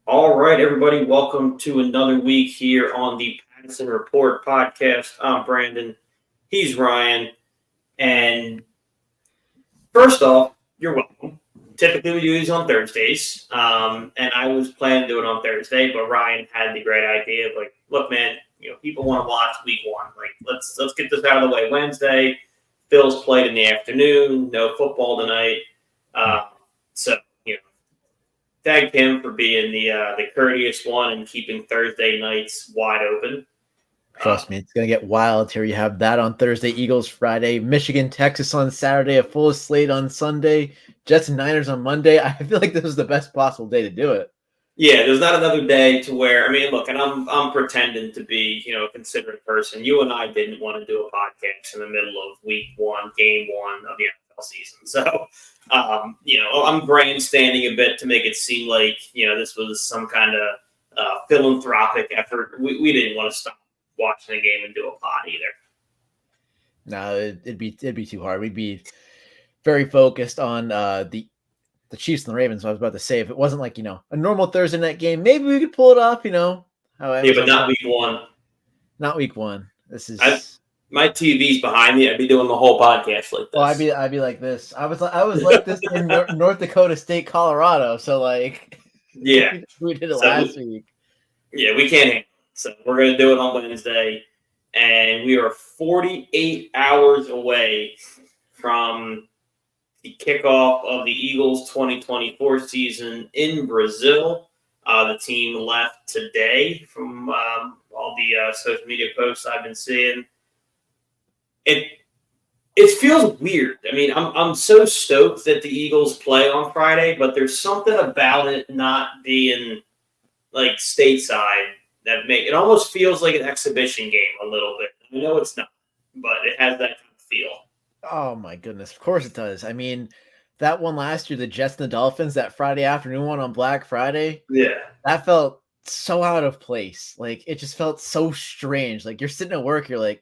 All right, everybody, welcome to another week here on the Patterson Report podcast. I'm Brandon. He's Ryan. And first off, you're welcome. Typically, we do these on Thursdays. And I was planning to do it on Thursday, but Ryan had the great idea of like, look, man, people want to watch week one. Like, let's get this out of the way Wednesday. Bills played in the afternoon, no football tonight. Uh, so, you know, thank him for being the courteous one and keeping Thursday nights wide open. Trust me, it's going to get wild here. You have that on Thursday, Eagles Friday, Michigan, Texas on Saturday, a full slate on Sunday, Jets and Niners on Monday. I feel like this is the best possible day to do it. Yeah, there's not another day to where look, and I'm pretending to be a considerate person. You and I didn't want to do a podcast in the middle of week one, game one of the NFL season, so I'm grandstanding a bit to make it seem like this was some kind of philanthropic effort. We didn't want to stop watching a game and do a pod either. No, it'd be too hard. We'd be very focused on the Chiefs and the Ravens. I was about to say, if it wasn't like a normal Thursday night game, maybe we could pull it off. Yeah, but not week one. Not week one. This is my TV's behind me. I'd be doing the whole podcast like this. Well, I'd be like this. I was like this in North Dakota State, Colorado. So like, yeah, we did it last week. Yeah, we can't handle it. So we're gonna do it on Wednesday, and we are 48 hours away from the kickoff of the Eagles 2024 season in Brazil. The team left today from all the social media posts I've been seeing. It feels weird. I mean, I'm so stoked that the Eagles play on Friday, but there's something about it not being like stateside that it almost feels like an exhibition game a little bit. I know it's not, but it has that kind of feel. Oh my goodness, of course it does. I mean, that one last year, the Jets and the Dolphins, that Friday afternoon one on Black Friday, that felt so out of place. Like it just felt so strange. Like you're sitting at work, you're like,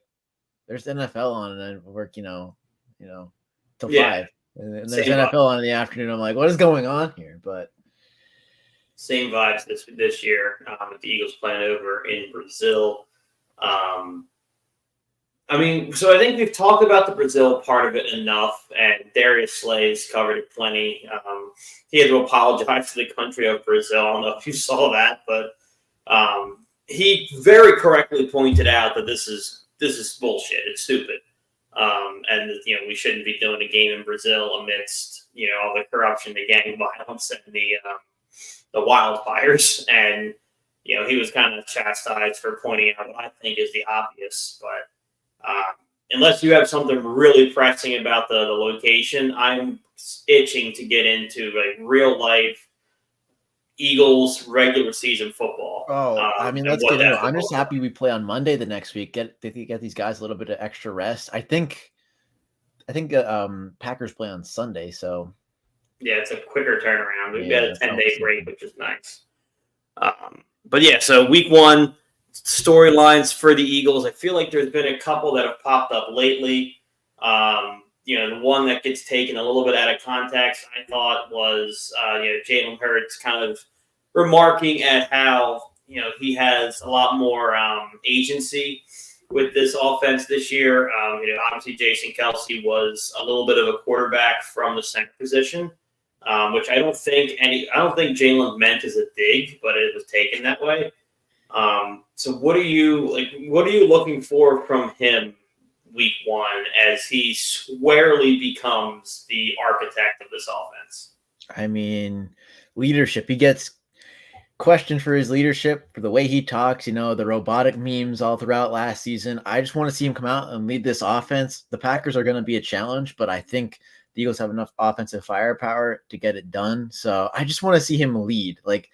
there's NFL on, and then work, till 5, and there's NFL on in the afternoon. I'm like, what is going on here? But same vibes this year with the Eagles playing over in Brazil. So I think we've talked about the Brazil part of it enough, and Darius Slay's covered it plenty. He had to apologize to the country of Brazil. I don't know if you saw that, but he very correctly pointed out that this is bullshit. It's stupid. And we shouldn't be doing a game in Brazil amidst all the corruption, the gang violence, and the wildfires. And he was kind of chastised for pointing out what I think is the obvious. But unless you have something really pressing about the location, I'm itching to get into like real life Eagles regular season football. Let's get into it. I'm just happy we play on Monday the next week. Get these guys a little bit of extra rest. I think Packers play on Sunday, so yeah, it's a quicker turnaround. We've got a 10-day break, which is nice. But yeah, so week one storylines for the Eagles. I feel like there's been a couple that have popped up lately. The one that gets taken a little bit out of context, I thought, was Jalen Hurts kind of remarking at how he has a lot more agency with this offense this year. Obviously Jason Kelce was a little bit of a quarterback from the center position, which I don't think Jalen meant as a dig, but it was taken that way. So what are you looking for from him week one as he squarely becomes the architect of this offense? I mean, leadership. He gets questioned for his leadership, for the way he talks, the robotic memes all throughout last season. I just want to see him come out and lead this offense. The Packers are going to be a challenge, but I think the Eagles have enough offensive firepower to get it done. So I just want to see him lead. Like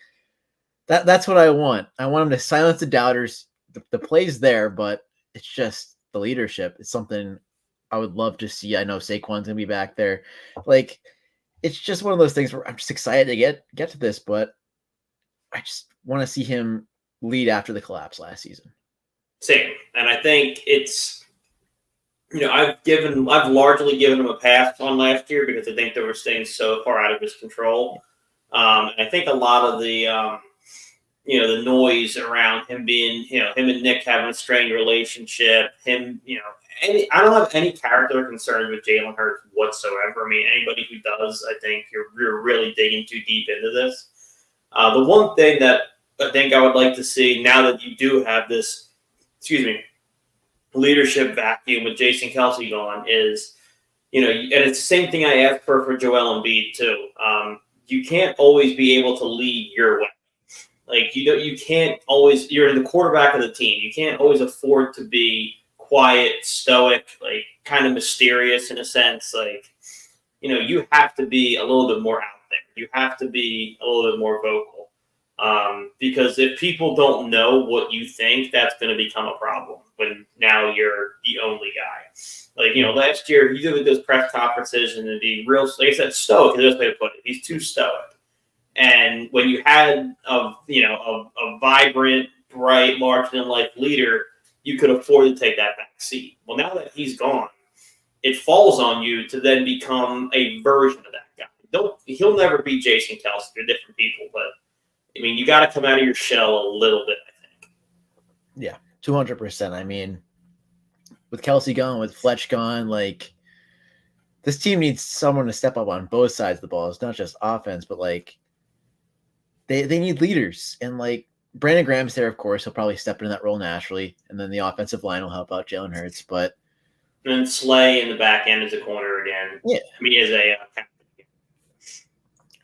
that's what I want. I want him to silence the doubters. The play's there, but it's just the leadership. It's something I would love to see. I know Saquon's gonna be back there. Like it's just one of those things where I'm just excited to get to this, but I just want to see him lead after the collapse last season. Same. And I think it's, I've largely given him a pass on last year because I think there were things so far out of his control. And I think a lot of the the noise around him being, him and Nick having a strained relationship, him, I don't have any character concerns with Jalen Hurts whatsoever. I mean, anybody who does, I think you're really digging too deep into this. The one thing that I think I would like to see now that you do have this, leadership vacuum with Jason Kelce gone is, and it's the same thing I asked for Joel Embiid too. You can't always be able to lead your way. Like you can't always. You're the quarterback of the team. You can't always afford to be quiet, stoic, like kind of mysterious in a sense. Like, you have to be a little bit more out there. You have to be a little bit more vocal. Because if people don't know what you think, that's going to become a problem when now you're the only guy. Like, last year he did those press conferences and it'd be real, like I said, stoic is the best way to put it. He's too stoic. And when you had a vibrant, bright, larger-than-life leader, you could afford to take that back seat. Well, now that he's gone, it falls on you to then become a version of that guy. He'll never be Jason Kelce. They're different people, but I mean, you got to come out of your shell a little bit, I think. Yeah, 200%. I mean, with Kelce gone, with Fletch gone, like, this team needs someone to step up on both sides of the ball. It's not just offense, but, like, they need leaders. And, like, Brandon Graham's there, of course. He'll probably step into that role naturally. And then the offensive line will help out Jalen Hurts. But and then Slay in the back end as a corner again. Yeah. I mean, as a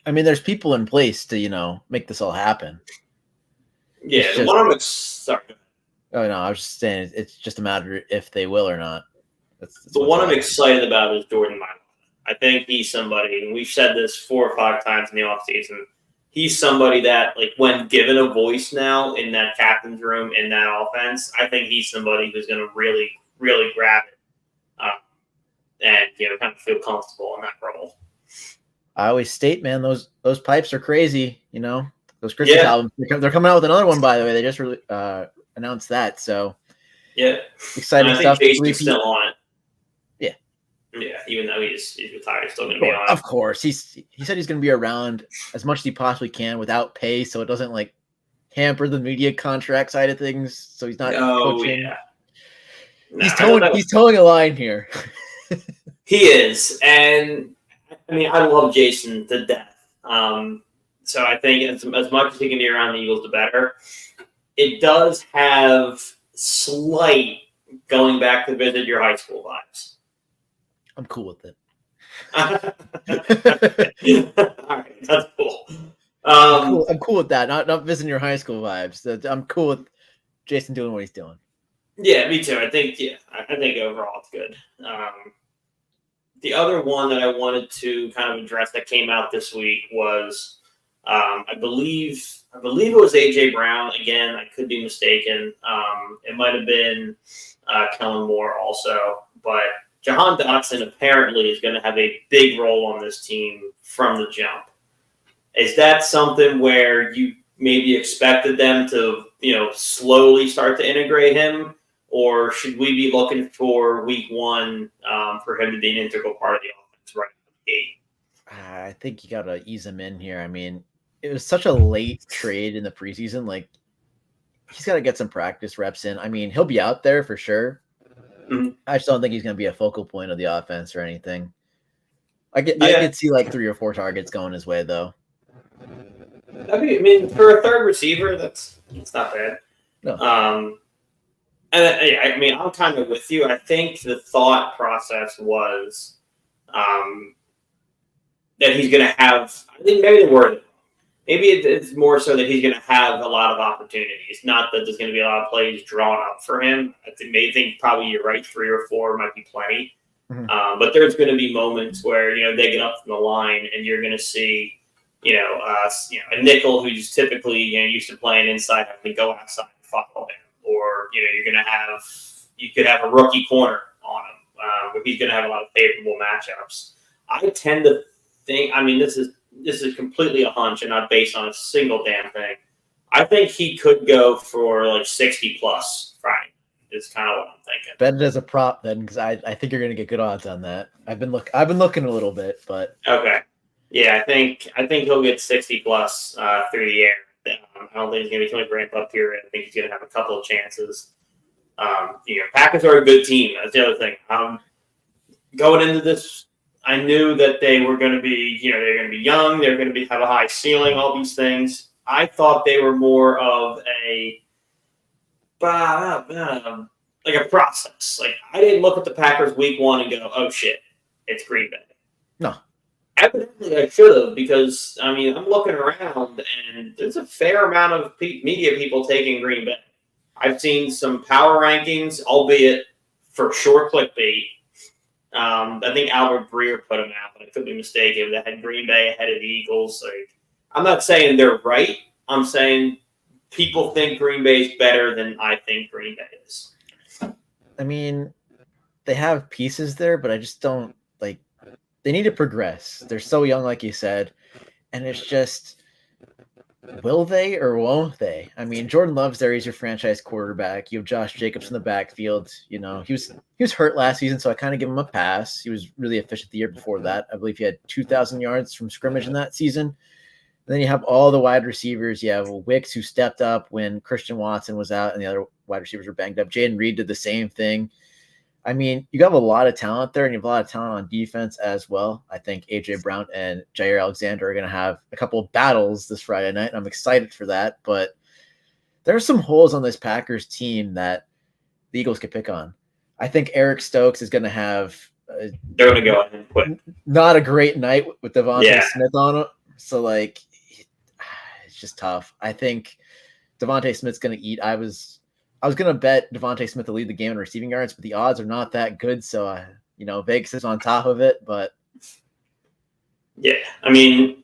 there's people in place to, make this all happen. Yeah, the one I'm sorry. Oh, no, I was just saying it's just a matter if they will or not. That's the one I'm excited about is Jordan Mailata. I think he's somebody, and we've said this 4 or 5 times in the offseason, he's somebody that, like, when given a voice now in that captain's room, in that offense, I think he's somebody who's going to really, really grab it and, kind of feel comfortable in that role. I always state, man, those pipes are crazy, those Christmas albums. They're coming out with another one, by the way. They just announced that, so yeah, exciting stuff. Jason's still on it. Yeah, even though he's retired, he's still going to be on it. Of course, he said he's going to be around as much as he possibly can without pay, so it doesn't like hamper the media contract side of things. So he's not coaching. Yeah. He's towing a line here. He is, and I mean, I love Jason to death. So I think as much as he can be around the Eagles, the better. It does have slight going back to visit your high school vibes. I'm cool with it. All right, that's cool. I'm cool with that. Not visiting your high school vibes. I'm cool with Jason doing what he's doing. Yeah, me too. I think overall it's good. The other one that I wanted to kind of address that came out this week was, I believe it was AJ Brown again. I could be mistaken. It might have been Kellen Moore also, but Jahan Dotson apparently is going to have a big role on this team from the jump. Is that something where you maybe expected them to, slowly start to integrate him? Or should we be looking for week 1 for him to be an integral part of the offense right out of the gate? I think you got to ease him in here. I mean, it was such a late trade in the preseason. Like, he's got to get some practice reps in. I mean, he'll be out there for sure. Mm-hmm. I just don't think he's going to be a focal point of the offense or anything. I could see like 3 or 4 targets going his way, though. I mean, for a third receiver, it's not bad. No. And I mean, I'm kind of with you. I think the thought process was that he's going to have. I think maybe the word. Maybe it's more so that he's going to have a lot of opportunities. Not that there's going to be a lot of plays drawn up for him. I think probably you're right. 3 or 4 might be plenty. Mm-hmm. But there's going to be moments where they get up from the line and you're going to see a nickel who's typically used to playing inside having to go outside and follow him. Or you could have a rookie corner on him where he's going to have a lot of favorable matchups. I tend to think. I mean, this is completely a hunch and not based on a single damn thing. I think he could go for like 60 plus Friday. Is kind of what I'm thinking. Bet it as a prop then, because I think you're going to get good odds on that. I've been looking a little bit, but okay, yeah, I think he'll get 60 plus through the air. I don't think he's going to be too much ramp up here. I think he's going to have a couple of chances. Packers are a good team. That's the other thing. Going into this, I knew that they were going to be, they're going to be young. They're going to have a high ceiling. All these things. I thought they were more of like a process. Like I didn't look at the Packers week 1 and go, "Oh shit, it's Green Bay." No. Evidently, I should have because I'm looking around and there's a fair amount of media people taking Green Bay. I've seen some power rankings, albeit for sure clickbait. I think Albert Breer put them out, but I could be mistaken. That had Green Bay ahead of the Eagles. Like, I'm not saying they're right. I'm saying people think Green Bay is better than I think Green Bay is. I mean, they have pieces there, but I just don't like. They need to progress. They're so young, like you said, and it's just, will they or won't they? I mean, Jordan Love's there. He's your franchise quarterback. You have Josh Jacobs in the backfield. He was hurt last season, so I kind of give him a pass. He was really efficient the year before that. I believe he had 2,000 yards from scrimmage in that season. And then you have all the wide receivers. You have Wicks, who stepped up when Christian Watson was out and the other wide receivers were banged up. Jayden Reed did the same thing. I mean, you have a lot of talent there, and you have a lot of talent on defense as well. I think A.J. Brown and Jair Alexander are going to have a couple of battles this Friday night, and I'm excited for that. But there are some holes on this Packers team that the Eagles could pick on. I think Eric Stokes is going to have they're going to go ahead and quit. Not a great night with Devontae Smith on it. So, it's just tough. I think Devontae Smith's going to eat. I was going to bet Devontae Smith to lead the game in receiving yards, but the odds are not that good. So, Vegas is on top of it. But yeah, I mean,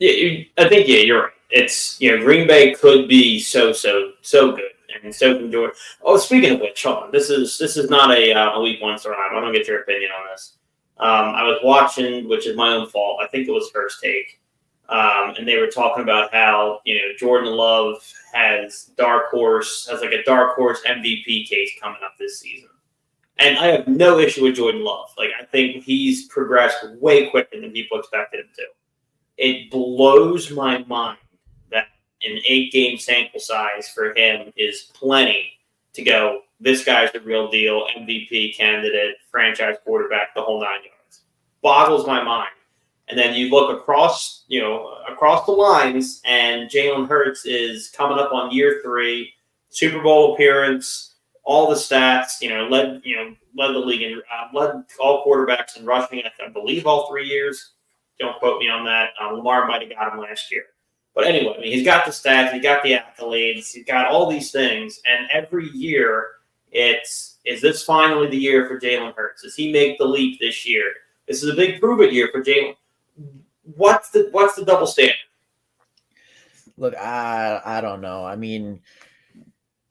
I think you're right. It's Green Bay could be so good, and so can Jordan. Oh, speaking of which, hold on. This is not a week 1 storyline. I don't get your opinion on this. I was watching, which is my own fault. I think it was First Take. And they were talking about how Jordan Love has a dark horse MVP case coming up this season, and I have no issue with Jordan Love. Like I think he's progressed way quicker than people expected him to. It blows my mind that an 8-game sample size for him is plenty to go. This guy's the real deal, MVP candidate, franchise quarterback, the whole 9 yards. Boggles my mind. And then you look across the lines, and Jalen Hurts is coming up on year 3, Super Bowl appearance, all the stats. Led the league and led all quarterbacks in rushing. I believe all 3 years. Don't quote me on that. Lamar might have got him last year, but anyway, he's got the stats, he's got the accolades, he's got all these things, and every year is this finally the year for Jalen Hurts? Does he make the leap this year? This is a big prove-it year for Jalen. What's the double standard? Look, I don't know. I mean,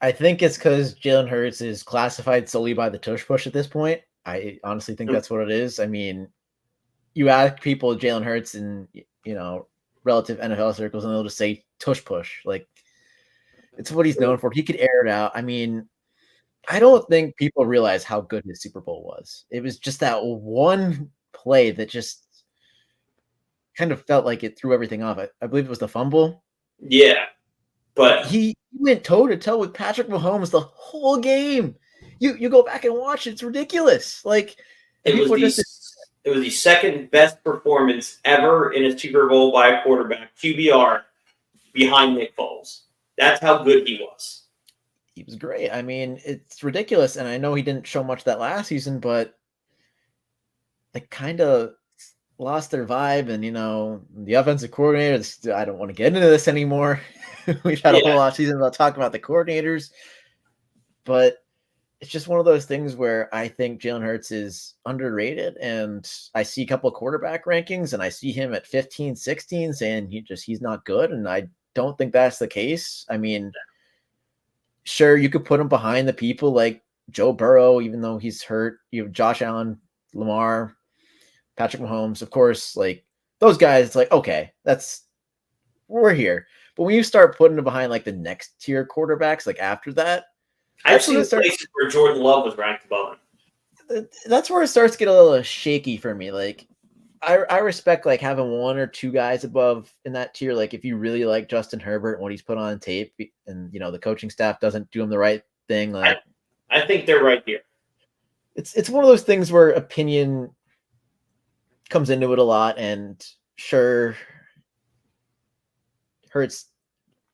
I think it's because Jalen Hurts is classified solely by the tush push at this point. I honestly think that's what it is. I mean, you ask people Jalen Hurts in relative NFL circles, and they'll just say tush push. Like it's what he's known for. He could air it out. I mean, I don't think people realize how good his Super Bowl was. It was just that one play that just kind of felt like it threw everything off. I believe it was the fumble. Yeah, but he went toe-to-toe with Patrick Mahomes the whole game. You go back and watch it. It's ridiculous. Like it was the second best performance ever in a Super Bowl by a quarterback, QBR, behind Nick Foles. That's how good he was. He was great. I mean, it's ridiculous. And I know he didn't show much that last season, but kind of lost their vibe. And, the offensive coordinator, I don't want to get into this anymore. We've had a whole off season about talking about the coordinators. But it's just one of those things where I think Jalen Hurts is underrated. And I see a couple of quarterback rankings, and I see him at 15, 16 saying he's not good. And I don't think that's the case. I mean, sure, you could put him behind the people like Joe Burrow, even though he's hurt. You have Josh Allen, Lamar, Patrick Mahomes, of course, those guys, it's okay, we're here. But when you start putting them behind the next tier quarterbacks, after that, I've seen places where Jordan Love was ranked above him. That's where it starts to get a little shaky for me. I respect like having one or two guys above in that tier. Like if you really like Justin Herbert and what he's put on tape, and the coaching staff doesn't do him the right thing, like I think they're right here. It's one of those things where opinion comes into it a lot, and sure, Hurts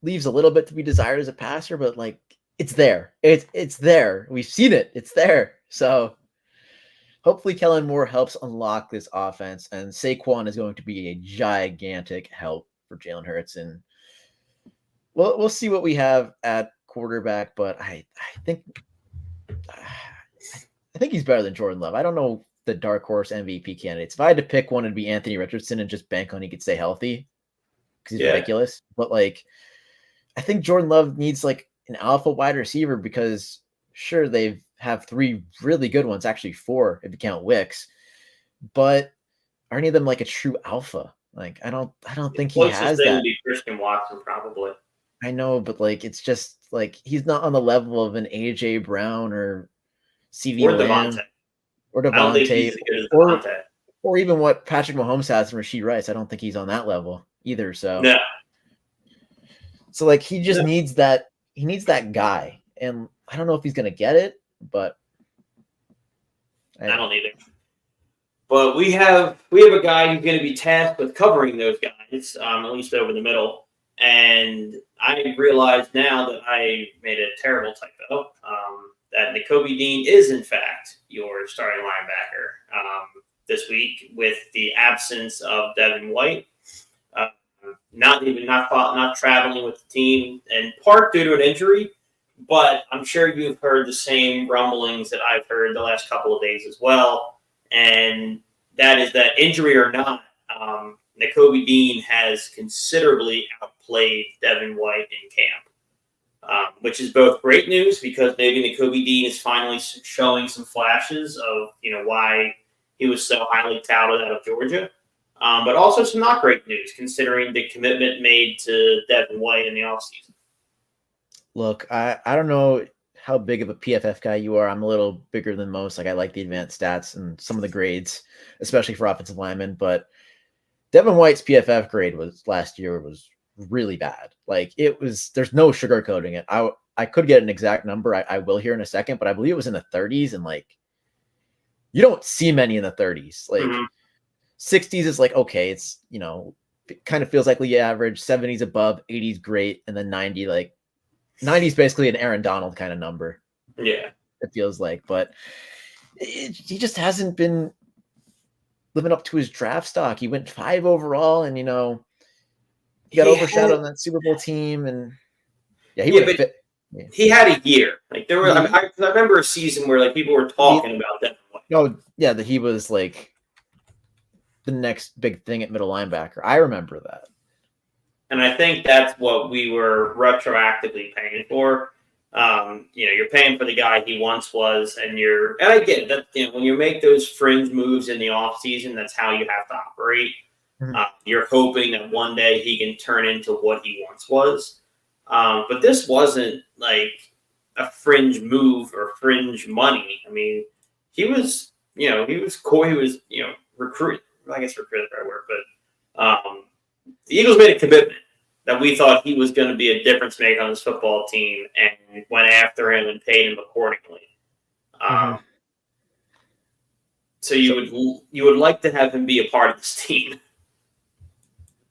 leaves a little bit to be desired as a passer, but like it's there. It's there. We've seen it. It's there. So hopefully Kellen Moore helps unlock this offense, and Saquon is going to be a gigantic help for Jalen Hurts. And we'll see what we have at quarterback, but I think he's better than Jordan Love. I don't know the dark horse MVP candidates. If I had to pick one, it'd be Anthony Richardson and just bank on he could stay healthy because he's ridiculous. But like, I think Jordan Love needs like an alpha wide receiver because sure they have three really good ones, actually four if you count Wicks, but are any of them like a true alpha? Like I don't think he has that. Would be Christian Watson probably. I know, but like it's just like he's not on the level of an AJ Brown or CV Lamb or Devontae or even what Patrick Mahomes has from Rashee Rice. I don't think he's on that level either. So no. So like he just needs that. He needs that guy, and I don't know if he's gonna get it, but I don't either. But we have a guy who's going to be tasked with covering those guys, at least over the middle. And I realize now that I made a terrible typo. That Nakobe Dean is in fact your starting linebacker this week with the absence of Devin White. Not traveling with the team, in part due to an injury, but I'm sure you've heard the same rumblings that I've heard the last couple of days as well, and that is that injury or not, Nakobe Dean has considerably outplayed Devin White in camp, which is both great news because maybe Nakobe Dean is finally showing some flashes of why he was so highly touted out of Georgia. But also some not great news considering the commitment made to Devin White in the offseason. Look, I don't know how big of a PFF guy you are. I'm a little bigger than most. Like I like the advanced stats and some of the grades, especially for offensive linemen. But Devin White's PFF grade last year was really bad. Like there's no sugarcoating it. I could get an exact number. I will here in a second, but I believe it was in the 30s, and like you don't see many in the 30s. Like 60s is like, okay, it's, it kind of feels like league average, 70s above, 80s great, and then 90 is basically an Aaron Donald kind of number. Yeah. It feels like, but he just hasn't been living up to his draft stock. He went 5 overall, and, he got overshadowed on that Super Bowl team, and he had a year. Like there were, I remember a season where like people were talking about that. Oh yeah, that he was like the next big thing at middle linebacker. I remember that. And I think that's what we were retroactively paying for. You're paying for the guy he once was, and I get that, when you make those fringe moves in the offseason, that's how you have to operate. Mm-hmm. You're hoping that one day he can turn into what he once was. But this wasn't like a fringe move or fringe money. I mean, he was cool. He was, recruited. I guess recruit is the right word, but the Eagles made a commitment that we thought he was going to be a difference maker on this football team, and went after him and paid him accordingly. So you would like to have him be a part of this team.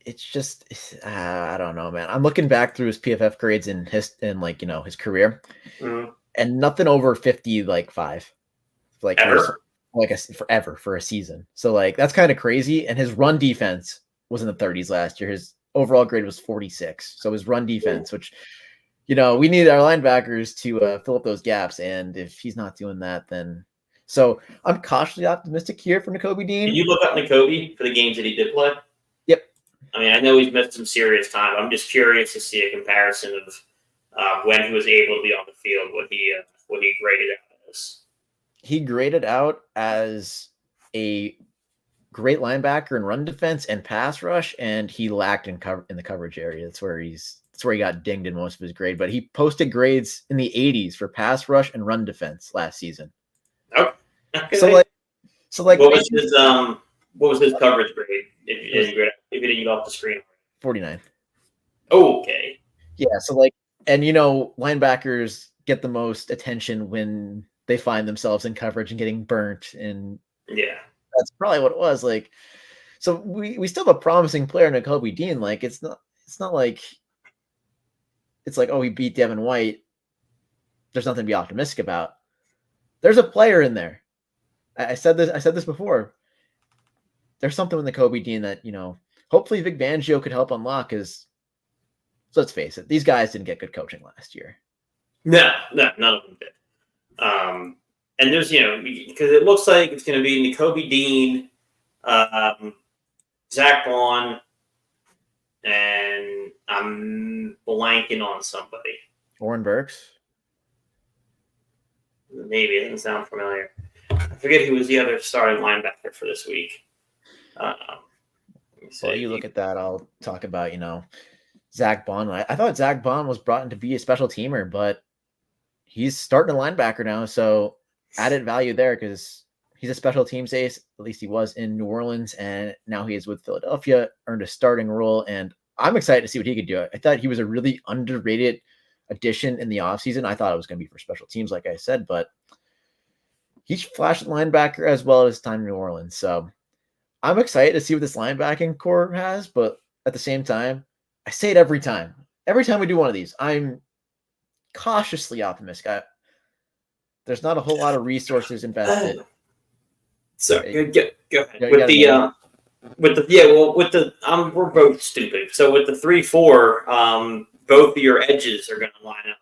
It's just I don't know, man. I'm looking back through his PFF grades in his career, and nothing over 55, like ever. Forever for a season. So like that's kind of crazy. And his run defense was in the 30s last year. His overall grade was 46. So his run defense, which we need our linebackers to fill up those gaps. And if he's not doing that, then so I'm cautiously optimistic here for Nakobe Dean. Can you look up Nakobe for the games that he did play? Yep. I mean, I know he's missed some serious time. I'm just curious to see a comparison of when he was able to be on the field, what he graded out as. He graded out as a great linebacker in run defense and pass rush, and he lacked in the coverage area. That's where he got dinged in most of his grade. But he posted grades in the 80s for pass rush and run defense last season. Oh, okay. So what What was his coverage grade? If you didn't get off the screen. 49. Okay. Yeah, so like, and linebackers get the most attention when they find themselves in coverage and getting burnt, and yeah, that's probably what it was. Like, so we still have a promising player in Nakobe Dean. Like, it's not like it's like, oh, he beat Devin White. There's nothing to be optimistic about. There's a player in there. I said this before. There's something with Nakobe Dean that, hopefully Vic Fangio could help unlock, because let's face it, these guys didn't get good coaching last year. No, none of them did. And there's, because it looks like it's going to be Nakobe Dean, Zach Bond, and I'm blanking on somebody. Oren Burks? Maybe. It doesn't sound familiar. I forget who was the other starting linebacker for this week. Well, you look at that, I'll talk about, Zach Bond. I thought Zach Bond was brought in to be a special teamer, but he's starting a linebacker now, so added value there because he's a special teams ace. At least he was in New Orleans, and now he is with Philadelphia, earned a starting role, and I'm excited to see what he could do. I thought he was a really underrated addition in the offseason. I thought it was going to be for special teams, like I said, but he's flashed linebacker as well as time in New Orleans. So I'm excited to see what this linebacking core has, but at the same time, I say it every time. Every time we do one of these, I'm cautiously optimistic. There's not a whole lot of resources invested. So go ahead. We're both stupid. So with the 3-4, both of your edges are going to line up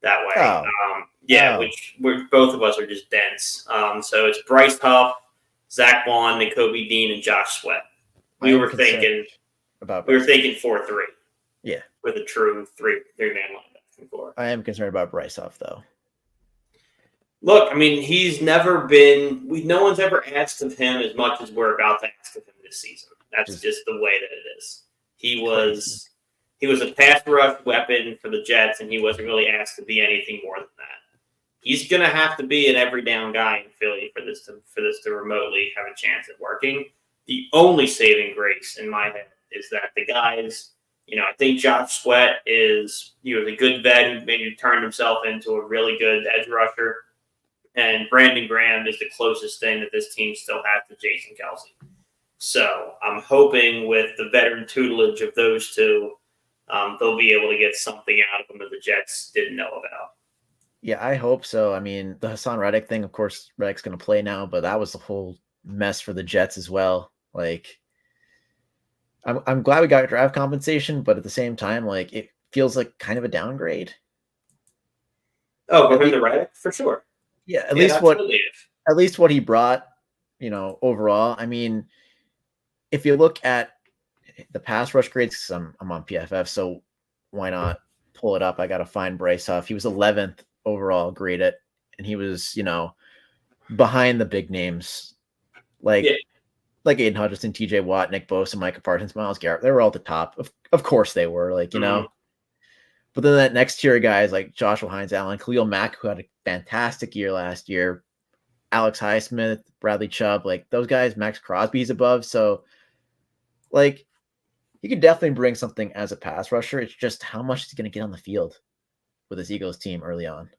that way. Which both of us are just dense. So it's Bryce Huff, Zach Bond, Nakobe Dean, and Josh Sweat. We were thinking 4-3. Yeah, with a true three-man linebacking core. I am concerned about Bryce Huff though. Look, I mean, he's never been. No one's ever asked of him as much as we're about to ask of him this season. That's just the way that it is. He was a pass rush weapon for the Jets, and he wasn't really asked to be anything more than that. He's going to have to be an every down guy in Philly for this to remotely have a chance at working. The only saving grace in my head is that the guys, I think Josh Sweat is a good vet who maybe turned himself into a really good edge rusher. And Brandon Graham is the closest thing that this team still has to Jason Kelce. So I'm hoping with the veteran tutelage of those two, they'll be able to get something out of them that the Jets didn't know about. Yeah, I hope so. I mean, the Hassan Reddick thing, of course, Reddick's going to play now, but that was the whole mess for the Jets as well. Like, I'm glad we got draft compensation, but at the same time, like, it feels like kind of a downgrade. Oh, for him to Reddick? For sure. Yeah, at least what he brought, overall. I mean, if you look at the pass rush grades, because I'm on PFF, so why not pull it up? I got to find Bryce Huff. He was 11th overall graded, and he was, behind the big names like Aiden Hutchinson, TJ Watt, Nick Bosa, Micah Parsons, Myles Garrett. They were all at the top. Of course they were, But then that next tier of guys like Joshua Hines Allen, Khalil Mack, who had a fantastic year last year, Alex Highsmith, Bradley Chubb, like those guys, Max Crosby's above. So, like, he could definitely bring something as a pass rusher. It's just how much he's going to get on the field with this Eagles team early on.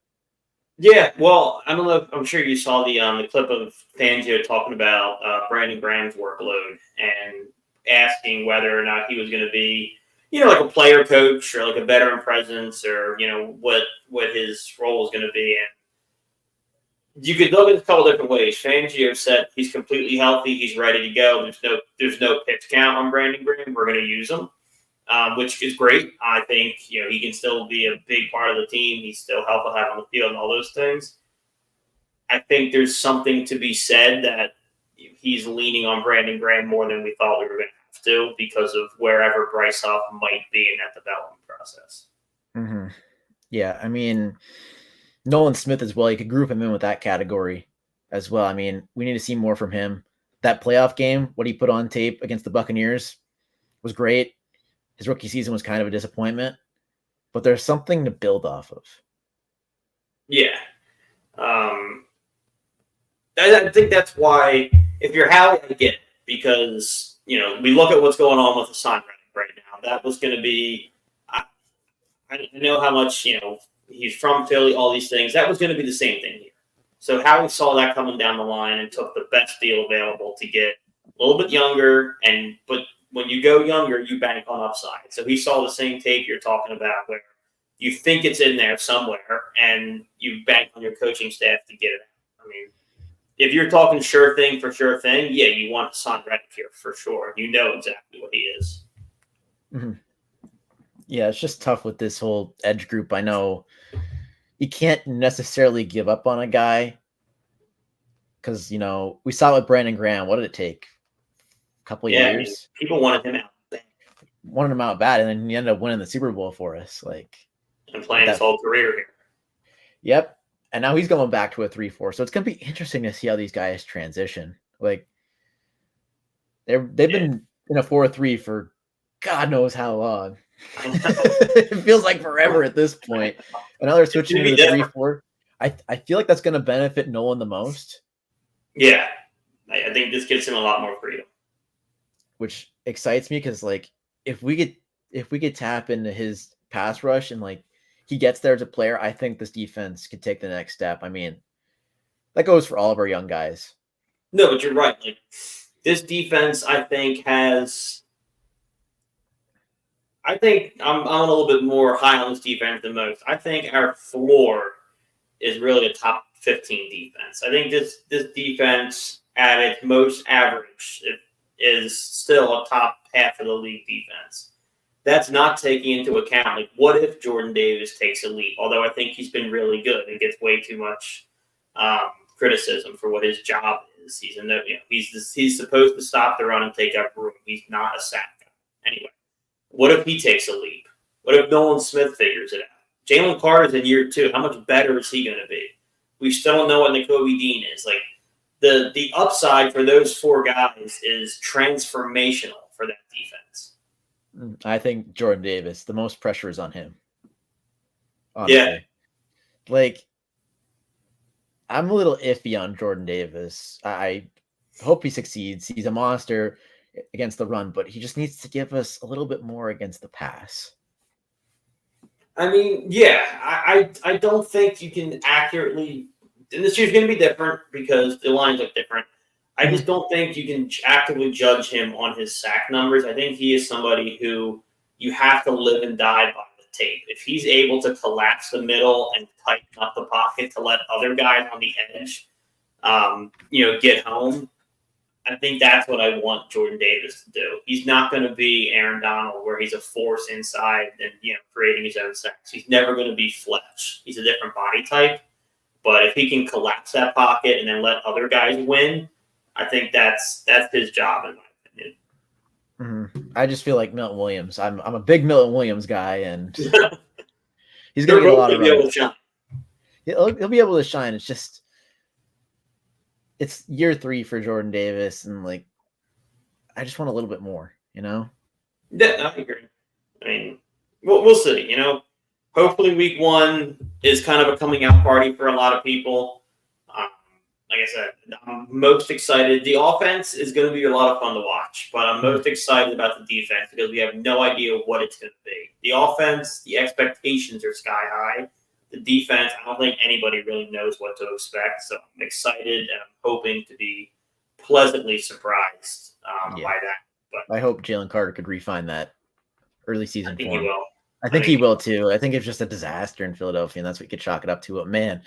Yeah, well, I don't know. I'm sure you saw the clip of Fangio talking about Brandon Graham's workload and asking whether or not he was going to be, like a player coach or like a veteran presence or, what his role is going to be. And you could look at it a couple different ways. Fangio said he's completely healthy. He's ready to go. There's no pitch count on Brandon Graham. We're going to use him, which is great. I think, he can still be a big part of the team. He's still helpful to have on the field and all those things. I think there's something to be said that he's leaning on Brandon Graham more than we thought we were going to have to because of wherever Bryce Huff might be in that development process. Mm-hmm. Yeah, I mean, Nolan Smith as well. You could group him in with that category as well. I mean, we need to see more from him. That playoff game, what he put on tape against the Buccaneers was great. His rookie season was kind of a disappointment, but there's something to build off of. Yeah. I think that's why, if you're Howie, I get it, because, we look at what's going on with Hassan Reddick right now. That was going to be, I know how much, he's from Philly, all these things. That was going to be the same thing here. So Howie saw that coming down the line and took the best deal available to get a little bit younger. But when you go younger, you bank on upside. So he saw the same tape you're talking about where you think it's in there somewhere and you bank on your coaching staff to get it out. I mean, if you're talking sure thing for sure thing, yeah, you want Hassan Reddick here for sure. You know exactly what he is. Mm-hmm. Yeah, it's just tough with this whole edge group. I know you can't necessarily give up on a guy because, we saw it with Brandon Graham. What did it take? A couple of years? I mean, people wanted him out. Wanted him out bad, and then he ended up winning the Super Bowl for us. And playing his whole career here. Yep. And now he's going back to a 3-4. So it's going to be interesting to see how these guys transition. They've been in a 4-3 for God knows how long. It feels like forever at this point. And now they're switching to the 3-4. I feel like that's going to benefit Nolan the most. Yeah. I think this gives him a lot more freedom. Which excites me because, if we could tap into his pass rush and, he gets there as a player, I think this defense could take the next step. I mean, that goes for all of our young guys. No, but you're right. This defense, I think, has... I think I'm a little bit more high on this defense than most. I think our floor is really a top 15 defense. I think this defense, at its most average, is still a top half of the league defense. That's not taking into account, what if Jordan Davis takes a leap? Although I think he's been really good and gets way too much criticism for what his job is. He's supposed to stop the run and take up room. He's not a sack guy. Anyway. What if he takes a leap? What if Nolan Smith figures it out? Jalen Carter's in year 2. How much better is he going to be? We still don't know what Nakobe Dean is. The upside for those 4 guys is transformational for that defense. I think Jordan Davis, the most pressure is on him. Honestly. Yeah. I'm a little iffy on Jordan Davis. I hope he succeeds. He's a monster against the run, but he just needs to give us a little bit more against the pass. I mean, yeah, I don't think you can accurately, and this year's going to be different because the lines look different. I just don't think you can actively judge him on his sack numbers. I think he is somebody who you have to live and die by the tape. If he's able to collapse the middle and tighten up the pocket to let other guys on the edge, get home, I think that's what I want Jordan Davis to do. He's not going to be Aaron Donald where he's a force inside and, creating his own sacks. He's never going to be Fletch. He's a different body type. But if he can collapse that pocket and then let other guys win, I think that's his job, in my opinion. Mm-hmm. I just feel like Milton Williams. I'm a big Milton Williams guy, and he's going to get a lot of runs. He'll be able to shine. It's just it's year 3 for Jordan Davis, and I just want a little bit more, Yeah, I agree. I mean, we'll see. Hopefully week 1 is kind of a coming out party for a lot of people. Like I said, I'm most excited. The offense is going to be a lot of fun to watch, but I'm most excited about the defense because we have no idea what it's going to be. The offense, the expectations are sky high. The defense, I don't think anybody really knows what to expect. So I'm excited and I'm hoping to be pleasantly surprised by that. But I hope Jalen Carter could refine that early season form. He will. I think he will too. I think it's just a disaster in Philadelphia, and that's what you could chalk it up to. But man,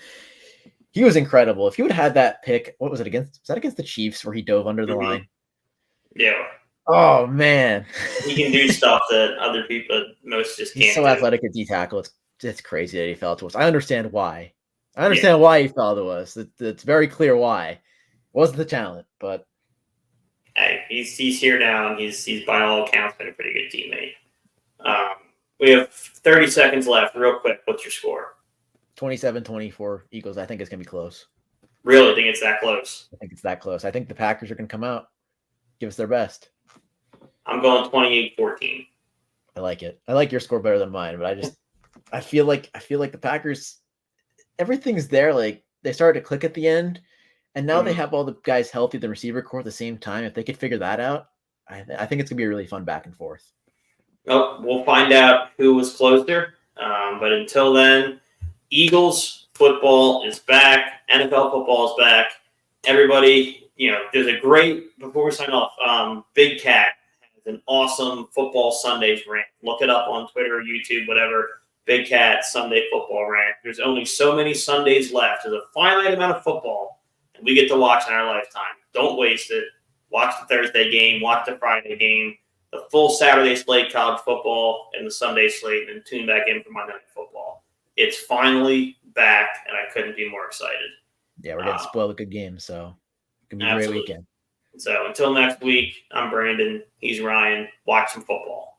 he was incredible. If he would have had that pick, what was it against? Was that against the Chiefs where he dove under the line? Yeah. Oh man, he can do stuff that other people most just can't. He's so athletic at D tackle. It's crazy that he fell to us. I understand why. Why he fell to us. It's very clear why. It wasn't the talent, but hey, he's here now. He's by all accounts been a pretty good teammate. We have 30 seconds left. Real quick, what's your score? 27-24 Eagles. I think it's going to be close. Really think it's that close? I think it's that close. I think the Packers are going to come out, give us their best. I'm going 28-14. I like it. I like your score better than mine, but I feel like the Packers, everything's there. Like they started to click at the end, And now they have all the guys healthy, the receiver core at the same time. If they could figure that out, I think it's gonna be a really fun back and forth. Oh, we'll find out who was closer. But until then, Eagles football is back. NFL football is back. Everybody, there's a great, before we sign off, Big Cat has an awesome football Sundays rant. Look it up on Twitter, YouTube, whatever. Big Cat Sunday football rant. There's only so many Sundays left. There's a finite amount of football, and we get to watch in our lifetime. Don't waste it. Watch the Thursday game. Watch the Friday game. The full Saturday slate, college football, and the Sunday slate, and tune back in for Monday Night Football. It's finally back, and I couldn't be more excited. Yeah, we're getting spoiled a good game, so it's going to be a great weekend. So until next week, I'm Brandon. He's Ryan. Watch some football.